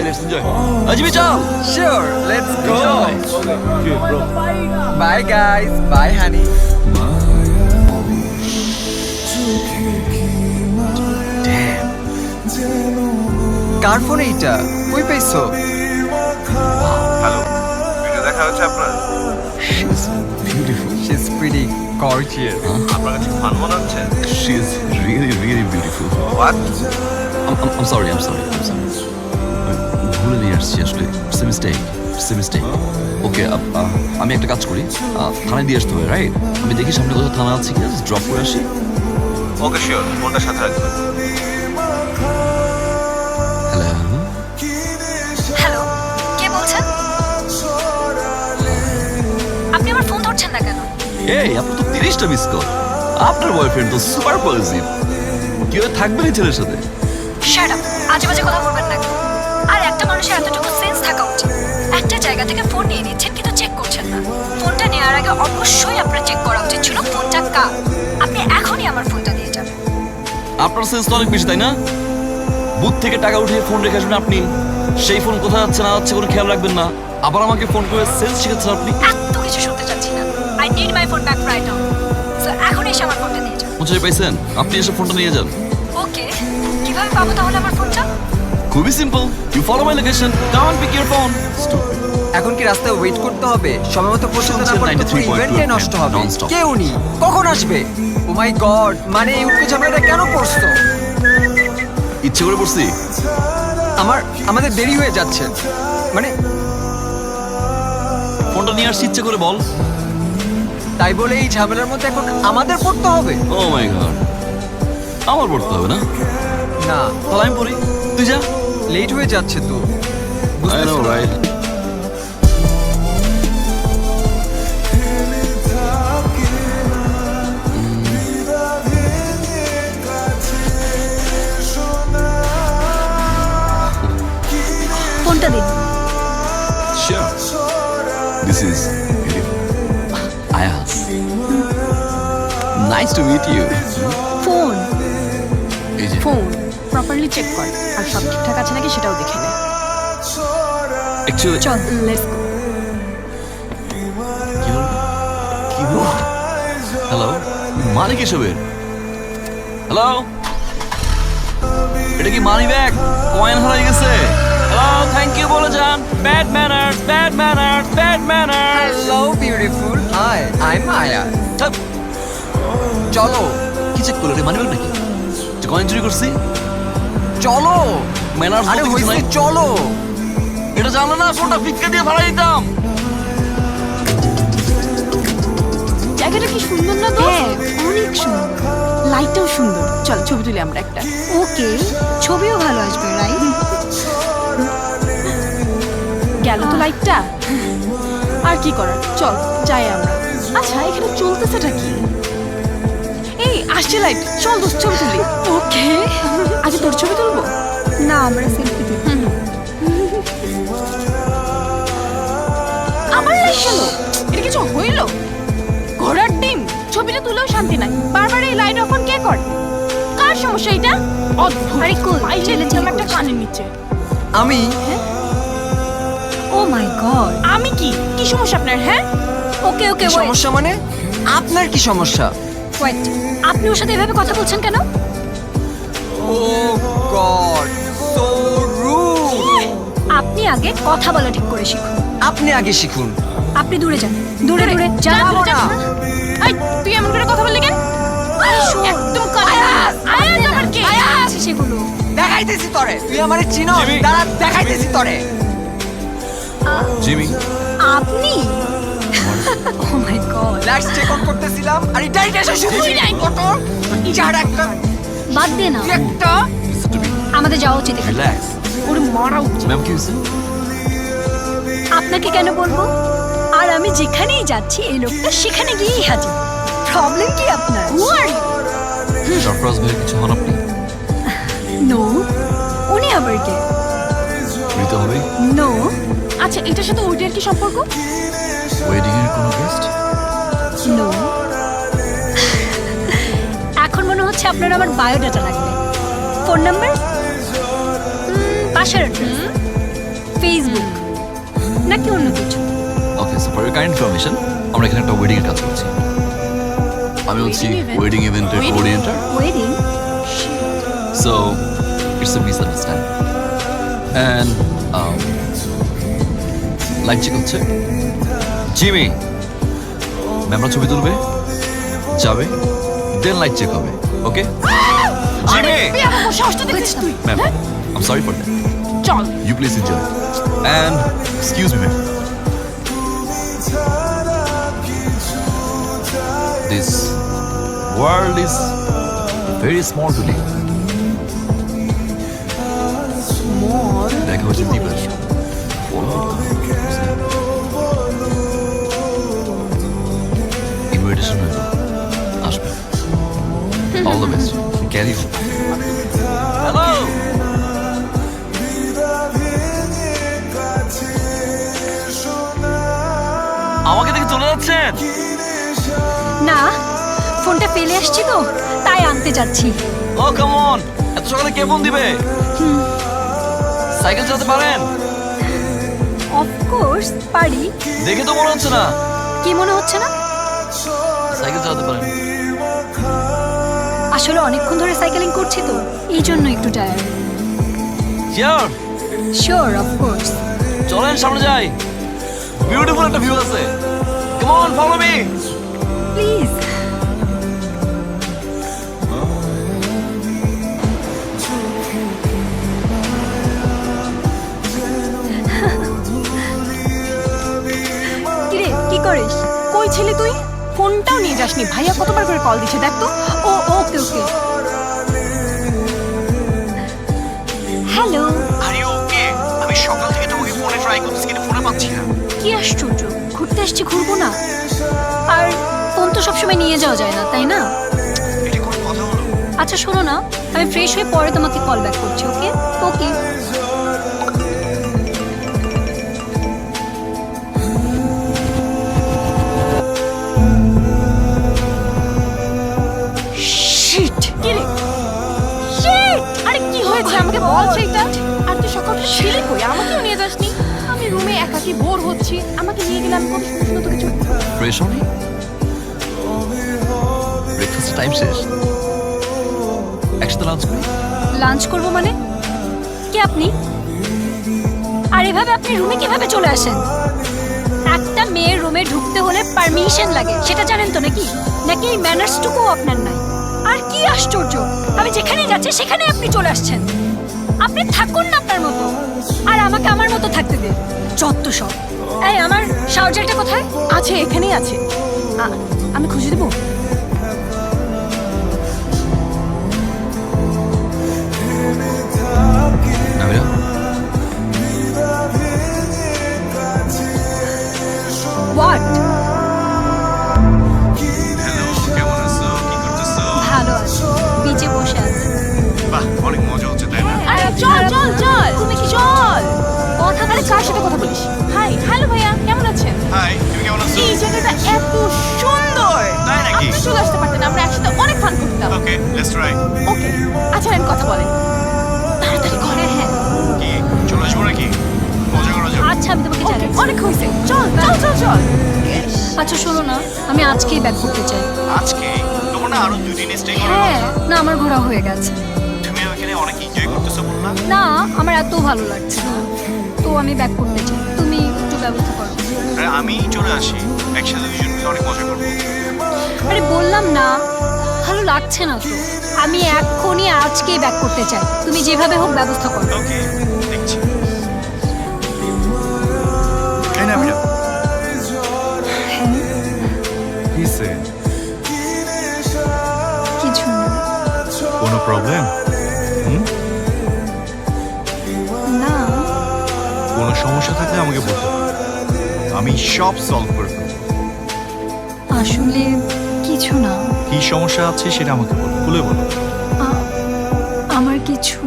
let's enjoy. Ajmi, chal. Sure, let's go. Okay, bro. Bye guys. Bye honey. Damn. Car phone এইটা? কই পাইছো? Hello, video দেখা হচ্ছে আপনার? She's beautiful. She's pretty gorgeous. আপনার কাছে ফান মনে হচ্ছে? She's really, really beautiful. What? I'm sorry. ভুলে নিয়ে আসছি আসলে। It's a mistake. ওকে, আমি একটা কাজ করি, থানায় দিয়ে আসতে হবে, রাইট? আমি দেখি সামনে কোথাও থানা আছে কিনা, ড্রপ করে আসি। ওকে শিওর, ফোনটা সাথে রাখবেন। হ্যালো, হ্যালো, কে বলছেন? আপনি আমার ফোন ধরছেন না কেন? এই আপনার তো 30টা মিস কল। আপনার বয়ফ্রেন্ড তো সুপার পজিটিভ। কেউ থাকবে না ছেলের সাথে? শাট আপ, আজে বাজে কথা বলবেন না। আর একটা মানুষের এতটুকু সেন্স থাকা উচিত। একটা জায়গা থেকে ফোন নিয়ে নিচ্ছেন কিন্তু চেক করছেন না। ফোনটা নেওয়ার আগে অবশ্যই আপনার চেক করা উচিত ছিল ফোনটা কার। আপনি এখনই আমার ফোনটা দিয়ে যাবেন। আপনার সেন্স তো অনেক বেশি, তাই না? বুথ থেকে টাকা উঠিয়ে ফোন রেখে আসবেন আপনি, সেই ফোন কোথায় যাচ্ছে না যাচ্ছে কোনো খেয়াল রাখবেন না, আবার আমাকে ফোন করে সেন্স শিখাচ্ছেন আপনি। এত কিছু শুনতে চাচ্ছি না। I need my phone back right now. So এখন এসে আমার ফোনটা দিয়ে যান। বুঝতে পাইছেন? আপনি এসে ফোনটা নিয়ে যান। ওকে, কিভাবে পাবো তাহলে আমার ফোনটা? খুবই simple, you follow my location, come on pick your phone. এখন কি রাস্তায় ওয়েট করতে হবে? সময় মতো পৌঁছাতে না শুনছেন পারলে তো 93.2 ইভেন্টে নষ্ট হবে। Non-stop. কেউ নি কখন আসবে? ও মাই গড, মানে এই উটকো ঝামেলাটা কেন পড়ছো? ইচ্ছে করে পড়ছি। আমাদের দেরি হয়ে যাচ্ছে, মানে ফোনটা নিয়ে আসছি ইচ্ছে করে, বল। তাই বলে এই ঝামেলার মধ্যে এখন আমাদের পড়তে হবে? ও মাই গড, আমার পড়তে হবে না? না, তাহলে আমি পড়ি, তুই যা। লেট হয়ে যাচ্ছে তো। I know, right? ফোনটা দিন। Sure. This is Ayaz. Nice to meet you. Phone এই যে ফোন প্রপারলি চেক কর আর সব ঠিকঠাক আছে নাকি সেটাও দেখে নে। অ্যাকচুয়ালি চল লেটস গো। কি বল? হ্যালো, মালিক এসবের? হ্যালো, এটা কি মানি ব্যাগ? কয়েন হারিয়ে গেছে। হ্যালো, থ্যাংক ইউ বলে যান। Bad manners. Hello beautiful, hi I am আয়া। চলো কি চেক করলে? মানি ব্যাগ নাকি? কয়েন চুরি করছি? চলো, ম্যানার্স আরে বলতে কিছু হইছে, নাই। চলো। এটা জানলে না ফোনটা ভিক্ষা দিয়ে ভাড়া দিতাম। জায়গাটা কি সুন্দর না তো? হ্যাঁ, অনেক সুন্দর। লাইটটাও সুন্দর। চল ছবি তুলি আমরা একটা। ওকে, ছবিও ভালো আসবে, রাইট? গেল তো লাইটটা, আর কি করার, চল যাই আমরা। আচ্ছা এখানে চলতেছেটা কি? এই আসছে লাইট, চল দোস্ত ছবি তুলি। ওকে, আচ্ছা তোর ছবি তুলবো? না আমরা সেলফি তুলি। আমার লাইট গেল, এটা কিছু হইল? ঘোড়ার ডিম, ছবিটা তুলেও শান্তি নাই, বারবার এই লাইট অফ অন কে করে? কার সমস্যা এটা? অদ্ভুত। আরে কই, পাইলে দিলাম একটা কানের নিচে। আমি ও মাই গড, আমি কি কি সমস্যা আপনার? হ্যাঁ ওকে কি সমস্যা মানে? আপনার কি সমস্যা? ওয়েট, আপনি ওর সাথে এভাবে কথা বলছেন কেন? ও গড, সো রুড। আপনি আগে কথা বলা ঠিক করে শিখুন। আপনি আগে শিখুন। আপনি দূরে যান, দূরে দূরে যা, যান। দূরে যা। এই তুই এমন করে কথা বললি কেন? একদম কানে আয়াজ আবার কে? আছে সেগুলো। দেখাইতেছি তরে, তুই আমারে চিনো? জিমি। দাঁড়া, দেখাইতেছি তরে। জিমি, আপনি ও মাই গড, লাইটস চেক অন করতেছিলাম আর এটাই এসে শুধু তুই নাই কত ইজাড় একটা, বাদ দে না, তুই একটা। আমাদের যাওয়া উচিত এখানে। রিল্যাক্স। ওর মারা উচিত। ম্যাম কি হয়েছে? আপনাকে কেন বলবো? আর আমি যেখানেই যাচ্ছি এই লোকটা সেখানে গিয়েই হাজির। প্রবলেম কি আপনার? সরফরাজ ভাইয়ের কিছু হন আপনি? নো, উনি আবার কে? নিতে হবে। নো, আচ্ছা এটার সাথে ওইটার কি সম্পর্ক? ওয়েডিং এর কোনো গেস্ট? নো। এখন মনে হচ্ছে আপনার আমার বায়োডাটা লাগবে। ফোন নাম্বার, বাসার অ্যাড্রেস, ফেসবুক নাকি অন্য কিছু? Okay, so for your kind information, আমরা এখানে একটা ওয়েডিং এর কাজ করছি। আমি হচ্ছি ওয়েডিং ইভেন্টের coordinator. Wedding? So it's a misunderstanding. And light check হচ্ছে। জিমি ম্যামরা ছবি তুলবে, যাবে, দেন লাইট চেক হবে। ওকে জিমি সাহসটা দেখেছিস তুই? Ma'am, I'm sorry for that. চল You please enjoy. And excuse me, ma'am. This world is very small to live. মোর দেখা হচ্ছে দিবার। ইনভাইটেশন হইল, আসবে। All the best, carry on. Hello, আমাকে দেখে চলে যাচ্ছেন? না, ফোনটা ফেলে আসছি তো তাই আনতে যাচ্ছি। ও কাম অন, এত সকালে কে ফোন দিবে? সাইকেল চালাতে পারেন? অফকোর্স পারি। দেখে তো মনে হচ্ছে না। কি মনে হচ্ছে না? সাইকেল চালাতে পারেন? আসলে অনেকক্ষণ ধরে সাইকেলিং করছি তো এই জন্য একটু টায়ার্ড। শিওর? Sure, of course. চলেন সামনে যাই, বিউটিফুল একটা ভিউ আছে। Come on, follow me. Please. কিরে, কি করিস? কই ছিলি তুই? ফোনটাও নিয়ে যাসনি। ভাইয়া কতবার করে কল দিচ্ছে দেখ তো। ও ওকে ওকে। হ্যালো। আরে ওকে, আমি সকাল থেকে তোমাকে ফোনে ট্রাই করতেছি কিন্তু ফোনে পাচ্ছি না। কি আশ্চর্য, ঘুরতে আসছি ঘুরবো না? আর ফোন তো সবসময় নিয়ে যাওয়া যায় না, তাই না? এটা কোনো কথা হলো? আচ্ছা শোনো না, আমি ফ্রেশ হয়ে পরে তোমাকে কল ব্যাক করছি। ওকে ওকে। শিট। কি রে? আরে কি হয়েছে আমাকে বল সেইটা। আর তুই সকাল থেকে ছিলি কই? আমাকেও নিয়ে যাসনি। আমি রুমে একাকি বোর হচ্ছি, আমাকে নিয়ে গেলে আমি কত সুন্দর সুন্দর তোকে ছবি তুলবো। ফ্রেশ হনি? ব্রেকফাস্ট টাইম শেষ, একসাথে লাঞ্চ করি। লাঞ্চ করবো মানে? কে আপনি? আর এভাবে আপনি রুমে কিভাবে চলে আসেন? একটা মেয়ের রুমে ঢুকতে হলে পারমিশন লাগে, সেটা জানেন তো নাকি? নাকি এই ম্যানার্সটুকুও আপনার নাই? আর কি আশ্চর্য, আমি যেখানে যাচ্ছি সেখানে আপনি চলে আসছেন। আপনি থাকুন না আপনার মতো, আর আমাকে আমার মতো থাকতে দিন। যত সব। এই আমার শাওয়ারটা কোথায়? আছে, এখানেই আছে। আমি খুঁজে দেবো। নামিরা, হোয়াট? হ্যালো, কেমন আছো? কি করতেছো? ভালো আছি, বিচে বসে আছি। বাহ, অনেক মজা হচ্ছে তাই না? আরে চল চল চল, তুমি কি চল কথা বলে কার সাথে কথা বলিস? হাই, হ্যালো ভাইয়া, কেমন আছেন? হাই, তুমি কেমন আছো? এই জায়গাটা এত সুন্দর। তাই নাকি? আপনি চলে আসতে পারতেন, আমরা একসাথে অনেক ফান করতাম। ওকে, লেটস ট্রাই। ওকে, আচ্ছা আমি কথা বলেন তাড়াতাড়ি করে। হ্যাঁ কি চলে আসবো নাকি? মজা করা যাবে? আচ্ছা, আমি তোমাকে ওকে, জানাচ্ছি। অনেক হয়েছে, চল চল চল চল। আচ্ছা শোনো না, আমি আজকেই ব্যাক করতে চাই। আজকে তোমার না আরো 2 দিন স্টে করার হ্যাঁ, কথা। না আমার ঘোরা হয়ে গেছে। তুমি ওখানে অনেক এনজয় করতেছো বললা? না, আমার এত ভালো লাগছে না, তো আমি ব্যাক করতে চাই। তুমি একটু ব্যবস্থা করো। আরে আমি চলে আসি, একসাথে দুজন মিলে অনেক মজা করবো। আরে বললাম না, ভালো লাগছে না তো। আমি এক্ষুনি আজকেই ব্যাক করতে চাই, তুমি যেভাবে হোক ব্যবস্থা করো। ওকে, দেখছি। এই না মিরা। কিসে? কিছু না। কোনো প্রবলেম? না, কোনো সমস্যা থাকলে আমাকে বলতে পারো, আমি সব সলভ করে দেবো। আসলে কিছু না। কি সমস্যা আছে সেটা আমাকে বলো, খুলে বলো। আমার কিছু।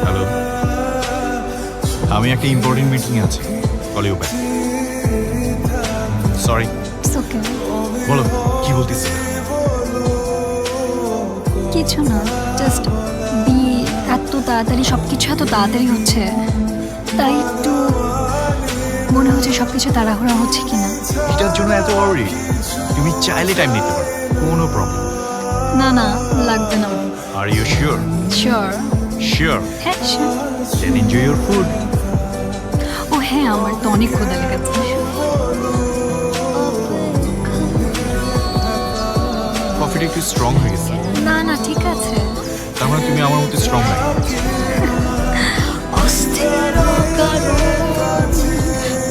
হ্যালো, আমি একটা ইম্পর্টেন্ট মিটিং আছে, call you back. Sorry. It's okay. বলো কি বলতেছি? কিছু না, জাস্ট বি তাড়াতাড়ি সবকিছু এত তাড়াতাড়ি হচ্ছে, তাই একটু মনে হচ্ছে সবকিছু তাড়াহুড়া হচ্ছে কিনা। এটার জন্য এত ওয়ারি? তুমি চাইলে টাইম নিতে পারো, কোনো প্রবলেম। না না, লাগবে না। Are you sure? Sure. Sure. হ্যাঁ sure. Then enjoy your food. ও হ্যাঁ, আমার তো অনেক ক্ষুধা লেগেছে। কফিটা একটু স্ট্রং হয়ে গেছে। না না, ঠিক আছে। তার মানে তুমি আমার মতো স্ট্রং না।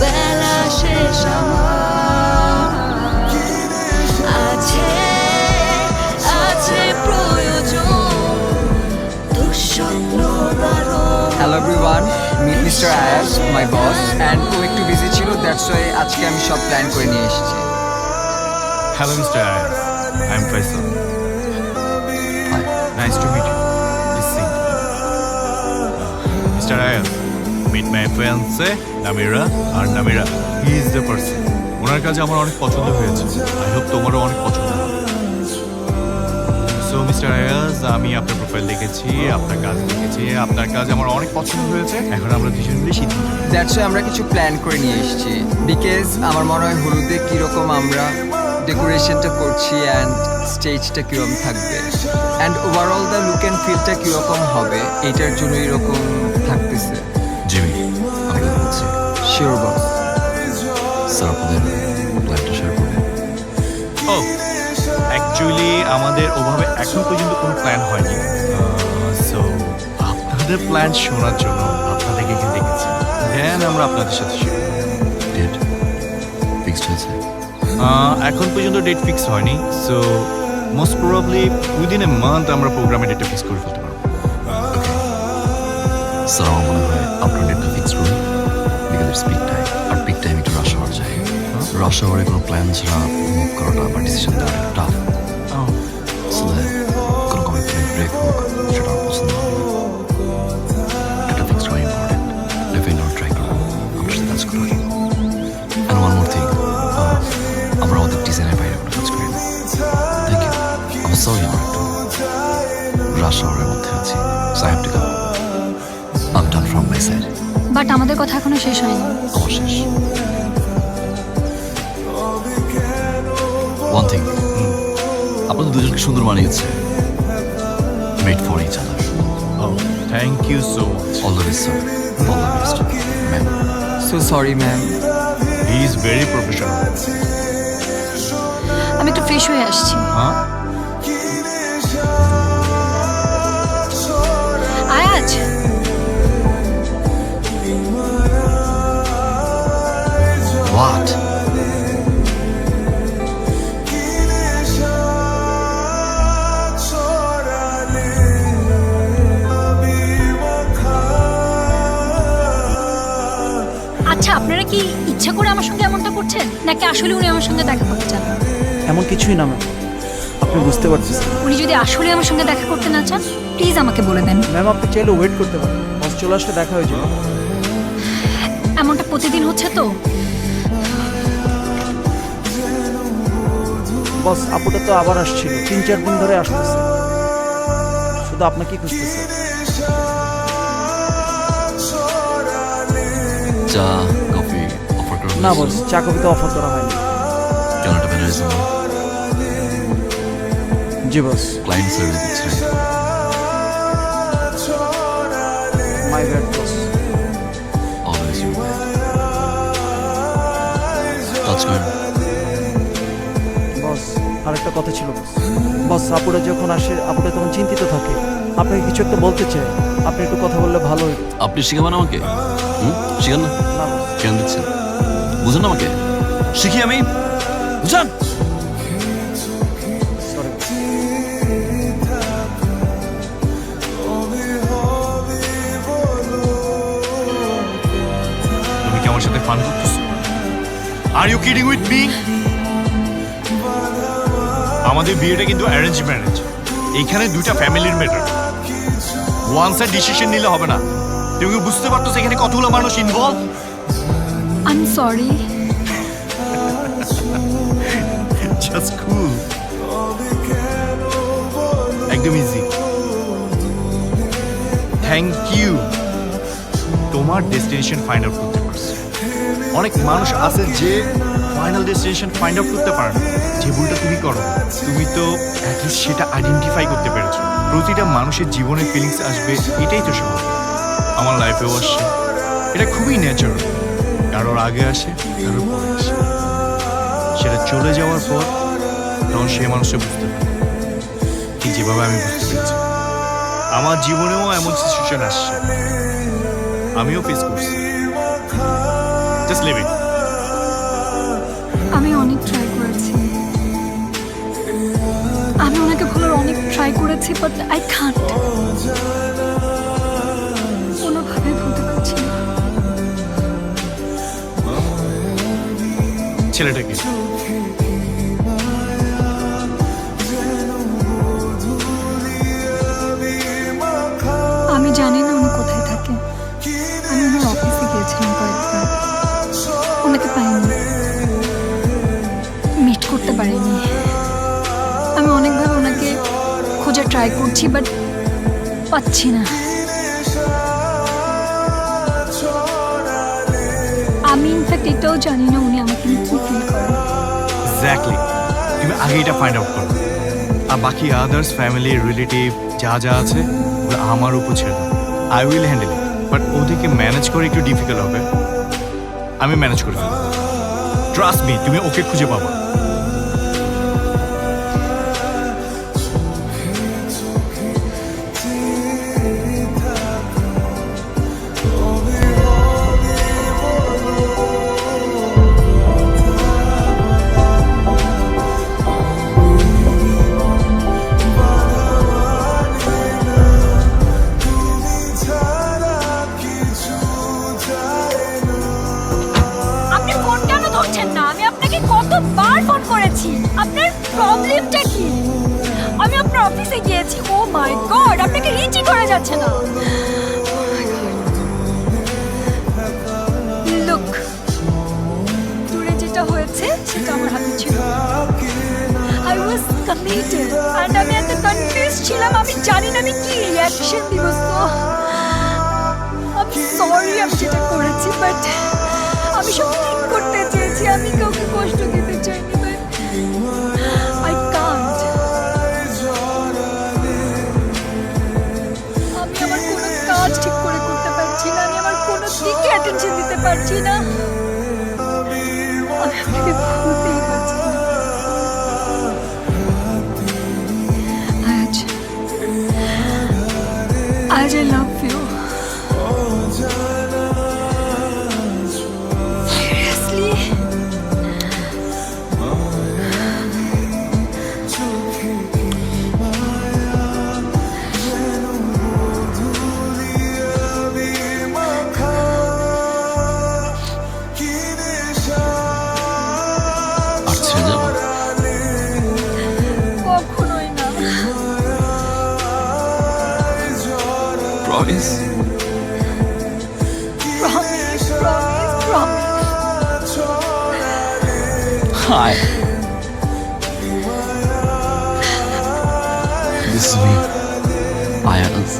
বেলা শেষ আছে, আছে প্রয়োজন দুঃস্বপ্ন হ্যালো এভরিওয়ান, মিট মিস্টার আয়াস, মাই বস। অ্যান্ড ও একটু বিজি ছিল, দ্যাটস ওয়াই আজকে আমি সব প্ল্যান করে নিয়ে এসেছি। Hello mister Ayaz, I am Faisal. Nice to meet you. Please sit. Mister Ayaz, meet my fiance Namira. আর Namira, he is the person. ওনার কাছে আমার অনেক পছন্দ হয়েছে। আই হোপ তোমারও অনেক পছন্দ হবে। সো মিস্টার আয়াস, আমি আপনার প্রোফাইল দেখেছি, আপনার কাজ দেখেছি, আপনার কাজ আমার অনেক পছন্দ হয়েছে। এখন আমরা দুজন মিলে সিদ্ধান্ত নেব। দ্যাটস ওয়াই আমরা কিছু প্ল্যান করে নিয়ে এসেছি, বিকজ আমার মনে হয় হলুদে কীরকম আমরা ডেকোরেশনটা করছি অ্যান্ড স্টেজটা কীরকম থাকবে and overall the look and ফিলটা কীরকম হবে, এইটার জন্য এরকম থাকতেছে। জিমি, আমি কথা বলছি। শিওর বস। স্যার আপনাদের প্ল্যানটা শেয়ার করবেন। ও অ্যাকচুয়ালি আমাদের ওভাবে এখন পর্যন্ত কোনো প্ল্যান হয়নি। সো আপনাদের প্ল্যান শোনার জন্য আপনাদেরকে এখানে দেখেছি, দেন আমরা আপনাদের সাথে শেয়ার। ডেট ফিক্সড হয়েছে? এখন পর্যন্ত ডেট ফিক্স হয়নি। So most probably within a month আমরা প্রোগ্রামের ডেটটা ফিক্স করে ফেলতে পারবো। স্যার আমার মনে হয় আপনার ডেটটা ফিক্স করুন, বিকজ ইটস পিক টাইম। আর পিক টাইম একটু রাশ আওয়ার যায়। রাশ আওয়ারে কোনো প্ল্যান ছাড়া মুভ করাটা বা ডিসিশন দেওয়াটা একটু টাফ। সো দ্যাট কোনো কমিটমেন্ট ব্রেক হোক সেটা আমার পছন্দ হবে না। ডেটটা ফিক্স করা ইম্পর্টেন্ট। ডেফিনেটলি ট্রাই করবো আপনার সাথে কাজ করার। অ্যান্ড ওয়ান মোর থিং, আমরা আমাদের ডিজাইনের বাইরে কোনো কাজ করি না। Thank you. আমি সরি, আমার একটু রাশ আওয়ারের মধ্যে আছি। So I have to go. I'm done from my side. But আমাদের কথা এখনো শেষ হয়নি। আমার শেষ। One thing, আপনাদের দুজনকে সুন্দর মানিয়েছে। Made for each other. ও thank you so much. All the best, sir. All the best, ma'am. So sorry ma'am. He is very professional. আমি একটু ফ্রেশ হয়ে আসছি। হ্যাঁ, আয়াজ, What? আচ্ছা আপনারা কি ইচ্ছা করে আমার সঙ্গে এমনটা করছেন, নাকি আসলে উনি আমার সঙ্গে দেখা করতে চান? এমন কিছুই না ম্যাম, আপনি বুঝতে পারতেছেন। উনি যদি আসলে আমার সঙ্গে দেখা করতে না চান, প্লিজ আমাকে বলে দেন। ম্যাম আপনি চাইলে ওয়েট করতে পারেন, বস চলে আসলে দেখা হয়ে যাবে। এমনটা প্রতিদিন হচ্ছে তো? বস আপুটা তো আবার আসছিল, 3-4 দিন ধরে আসতেছে, শুধু আপনাকেই খুঁজতেছে। চা কফি অফার করা না বস, চা কফি তো অফার করা হয়নি। কেন একটা ম্যানেজার জি বস, ক্লায়েন্ট সার্ভিস দিচ্ছে। My bad boss. Always you. Touch করেন। বস আরেকটা কথা ছিল বস। বস আপুরা যখন আসে, আপুরা তখন চিন্তিত থাকে, আপনাকে কিছু একটা বলতে চায়, আপনি একটু কথা বললে ভালো হতো। আপনি শিখাবেন আমাকে? শিখান না। না বস। কেন দিচ্ছেন? বুঝুন না আমাকে। শিখি আমি, বুঝান। সরি। তুমি কি আমার সাথে ফান করতেছো? Are you kidding with me? আমাদের বিয়েটা কিন্তু অ্যারেঞ্জ ম্যারেজ। এইখানে দুইটা ফ্যামিলির ম্যাটার, ওয়ান সাইড ডিসিশন নিলে হবে না। তুমি কি বুঝতে পারতো এখানে কতগুলো মানুষ involve? I am sorry. Just cool, একদম ইজি। থ্যাংক ইউ তোমার ডেস্টিনেশন ফাইন্ড আউট করতে পারছো। অনেক মানুষ আছে যে ফাইনাল ডেস্টিনেশন ফাইন্ড আউট করতে পারে না। যে ভুলটা তুমি করো, তুমি তো অ্যাটলিস্ট সেটা আইডেন্টিফাই করতে পেরেছো। প্রতিটা মানুষের জীবনে ফিলিংস আসবে, এটাই তো স্বাভাবিক। আমার লাইফেও আসছে, এটা খুবই ন্যাচারাল। কারোর আগে আসে, কারোর পরে আসে। সেটা চলে যাওয়ার পর তখন সে মানুষটা বুঝতে পারে, ঠিক যেভাবে আমি বুঝতে পেরেছি। আমার জীবনেও এমন সিচুয়েশন আসছে, আমিও ফেস করছি। Just leave it. আমি অনেক ট্রাই করেছি, আমি ওনাকে ভুলার অনেক ট্রাই করেছি, বাট আই কান্ট। কোনোভাবে ভুলতে পারছি না। ছেলেটাকে আমি জানি না উনি কোথায় থাকে। আমি ওনার অফিসে গিয়েছিলাম কয়েকবার, ওনাকে পাইনি, মিট করতে পারিনি। আমি অনেকভাবে ওনাকে খোঁজা ট্রাই করছি, বাট পাচ্ছি না। আমি ইনফ্যাক্ট এটাও জানি না উনি আমাকে নিয়ে কি ফিল করেন। এক্স্যাক্টলি, তুমি আগে এটা ফাইন্ড আউট করো। আর বাকি আদার্স ফ্যামিলি রিলেটিভ যা যা আছে ওগুলো আমার উপর ছেড়ে দাও। I will handle it. But ওদেরকে ম্যানেজ করে একটু ডিফিকাল্ট হবে, আমি ম্যানেজ করে ফেলবো। ট্রাস্ট মি, তুমি ওকে খুঁজে পাবো। আপনি ফোন কেন ধরছেন না? আমি আপনাকে কতবার ফোন করেছি। আপনার প্রবলেমটা কি? আমি আপনার অফিসে গিয়েছি। ও মাই গড, আপনাকে রিচই করা যাচ্ছে না। লুক, দূরে যেটা হয়েছে সেটা আমার হাতে ছিল। আই ওয়াজ কমিটেড এন্ড আমি এত কনফিউজ ছিলাম, আমি জানি না আমি কি রিঅ্যাকশন দিব। সো আমি সরি আমি যেটা করেছি, বাট আমি সব ঠিক করতে চেয়েছি। আমি কাউকে কষ্ট দিতে চাইনি, বাট আই কান্ট। আমি আমার কোনো কাজ ঠিক করে করতে পারছি না, আমি আমার কোনো দিকে অ্যাটেনশন দিতে পারছি না। আমি আপনাকে ভুলতেই পারছি না। আজ I love you. Seriously? আর ছেড়ে যাবো? কখনোই না। Promise? Promise, promise, promise. Hi. This is me, Ayaz.